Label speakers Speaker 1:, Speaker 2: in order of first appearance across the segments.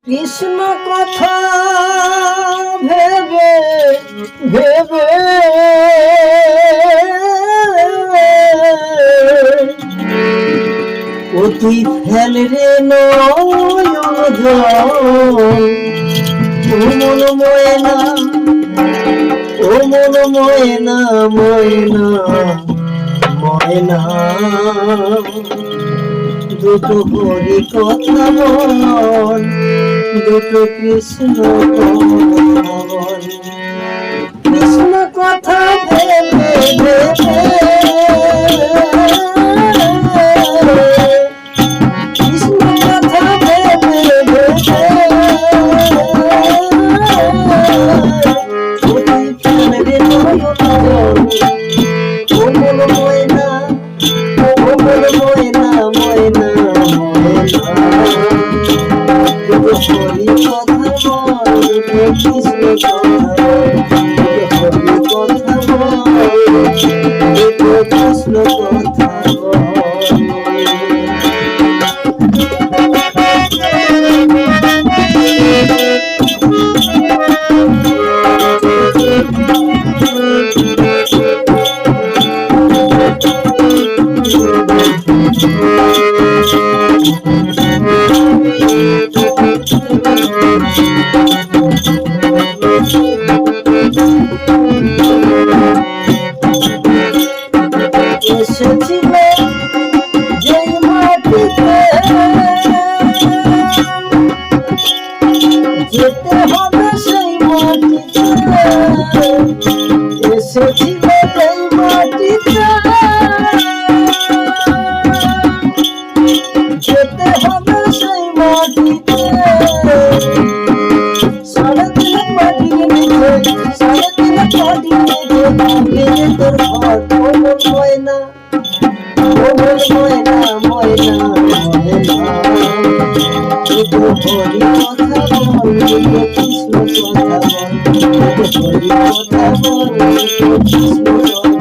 Speaker 1: কৃষ্ণ কথা ভেবে ভেবে অতি ফেল রে নয়ন ও মন ময়না, ও মন ময়না ময়না ময়না, দুটো হরি কথা বল, দুটো কৃষ্ণ বল। কৃষ্ণ কথা ভেবে ভেবে কৃষ্ণ কথা ভেবে ভেবে অতি ফেল রে নয়ন ও মন ময়না, ও মন ময়না ময়না হরি কথা বল, কৃষ্ণ কথা হরি কথা বল, কৃষ্ণ কথা এসেছিল যেই মাটিতে যেতে হবে সেই মাটিতে, এসেছিল যেই মাটিতে যেতে হবে সেই মাটিতে, সাড়ে তিন মাটির নিচে, সাড়ে তিন মাটির নিচে ভাঙবে তোর ঘর। ও মন ময়না, ও মন ময়না ময়না ময়না, দুটো হরি কথা বল, দুটো কৃষ্ণ কথা বল, দুটো হরি কথা বল, দুটো কৃষ্ণ কথা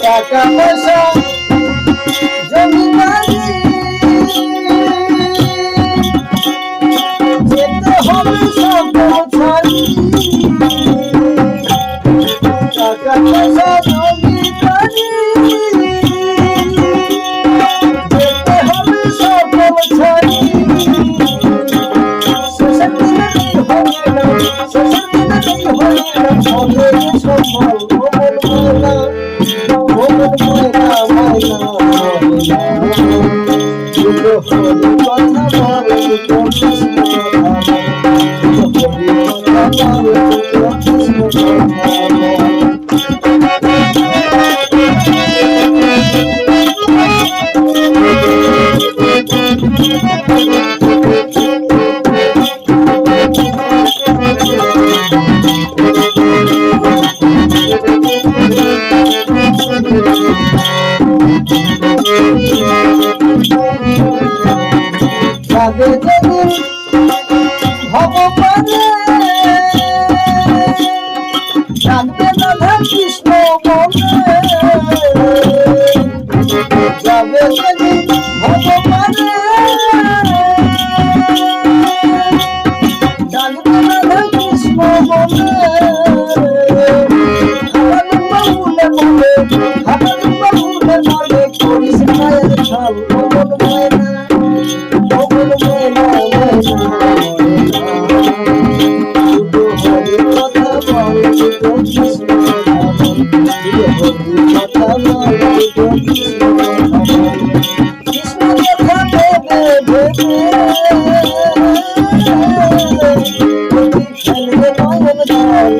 Speaker 1: টাকা পয়সা জমিদারি যেতে হবে সব ছাড়ি, টাকা পয়সা জমিদারি যেতে হবে সব ছাড়ি, শেষের দিনে হবে না, শেষের দিনে হবে না, হবে সফল। ও মন ময়না, ও মন ময়না ময়না ময়না, দুটো হরি কথা বল, দুটো কৃষ্ণ কথা বল, দুটো হরি কথা বল, দুটো কৃষ্ণ কথা বল। যাবে যেদিন ভগবানে জানতে রাধা কৃষ্ণ বলে, যাবে যেদিন ভগবানে জানতে রাধা কৃষ্ণ বলে, খাবার বাবুলে বলে, খাবার বাবুলে বলে করিস মায়ের ছল। ও মন ময়না, ও মন ময়না ময়না ময়না, দুটো হরি কথা বল, দুটো কৃষ্ণ কথা বল, দুটো হরি কথা বল, দুটো কৃষ্ণ কথা বল। কৃষ্ণ কথা ভেবে ভেবে অতি ফেল রে নয়ন জল,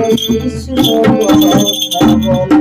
Speaker 1: কৃষ্ণ কথা বল